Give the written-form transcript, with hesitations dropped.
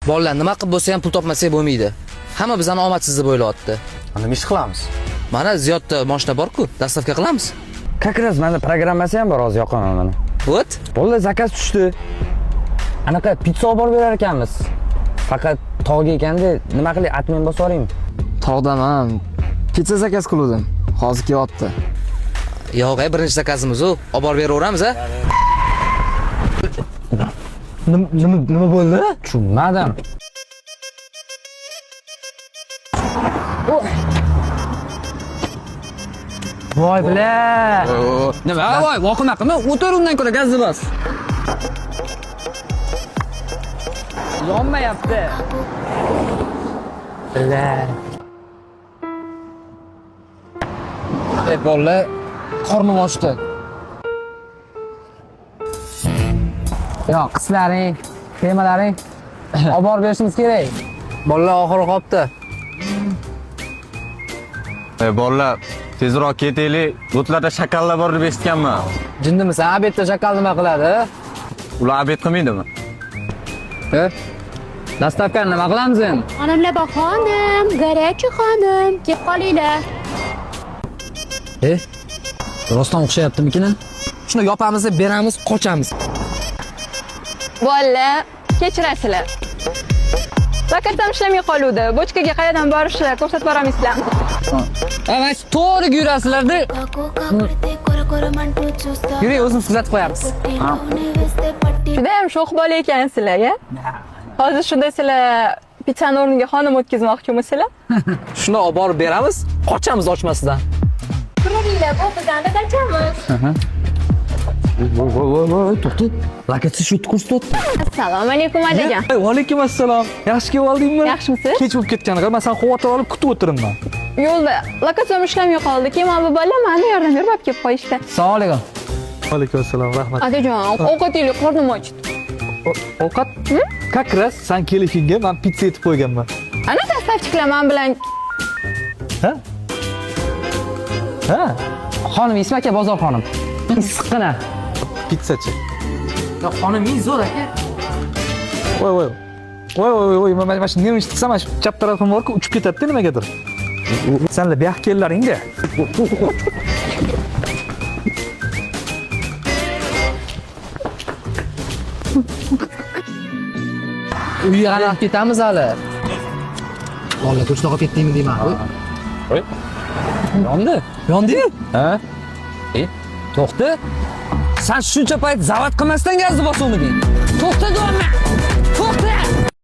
Bolalar nima qilib bo'lsa ham pul topmasak bo'lmaydi. Hamma bizani omadsiz deb o'ylayapti. Nima ish qilamiz? Mana Ziyodda mashina bor-ku, dastavka qilamiz. Как раз menda programmasi ham bor, hozir yoqaman mana. What? Bolalar zakaz tushdi. Anaqa pizza olib borib berar ekanmiz. Faqat tog'ga ekanda nima qilay, atmen bosib yuboraymi? Tog'daman. Pizza zakaz qildim. Hozir kelyapti. Yo'q, birinchi zakazimiz u. Olib borib beraveramiz, a? Nima bo'ldi? Tushunmadim. Voy bila. Nima? Voy, voqima qilma. O'tir undan ko'ra gazni bos. Yonmayapti. Bila. Bolalar, qornim ochdi. Yo'q, qizlaring, temalaring olib borib berishimiz kerak. Bolalar oxiri qopti. Bolalar, tezroq ketaylik. O'tlarda shakallar bor deb eshitganman. Jindimisan? Abetda shakal nima qiladi? Ular abet qilmaydimi? Dastavkani nima qilamiz endi? Xonimlar xonim, горячий xonim, kelib qolinglar. Rostdan o'xshayaptimikin? Shuni yopamiz, beramiz, qochamiz. Bolalar, kechirasizlar. Zakatam ishlamay qoluvdi. Bochkaga qayerdan borishlar, ko'rsatib boramiz-sizlar. Mana to'g'ri yurasizlar-da. Yuring, o'zimiz kuzatib qo'yamiz. Juda ham sho'x bola ekansizlar-ya. Hozir shunda sizlar pizzani o'rniga xonim o'tkazmoqchimisizlar? Shuni olib borib beramiz, qochamiz ochmasidan. Turinglar, bu bizani dachamiz. Voy, to'xtat. Lakatsi shu ko'rsatdi. Assalomu alaykum adajon. Va alaykum assalom. Yaxshi kelib oldingmi? Yaxshimisiz? Kech bo'lib ketganiga men seni xavotir olib kutib o'tiribman. Yo'lda lokatsiyam ishlamay qoldi. Keyin mana bu bola meni yordam berib olib kelib qo'yishdi. Assalomu alaykum. Va alaykum assalom, rahmat. Adajon, ovqatingiz qornim ochdi. Ovqat? Как раз sen kelishingga men pizza yetib qo'yganman. Ana dastavchilar men bilan Ha? Ha? Xonim, Isma aka, bozor xonim. Issiqqina. Pizzachi. Xoningiz zo'r aka. Voy, mana shu nima ishlasam, mana shu chap tarafim bor-ku, uchib ketadi nimagadir. Senlar bu yoqqa kellaring-da. Uyga qarab ketamiz hali. Bolalar ko'chada qolib ketdingmi deyman. Voy. Yondi. Yondingmi? Ha? To'xta. Sen shuncha payt zavat qilmasdan gazni bosuvmiding? To'xta, do'rma.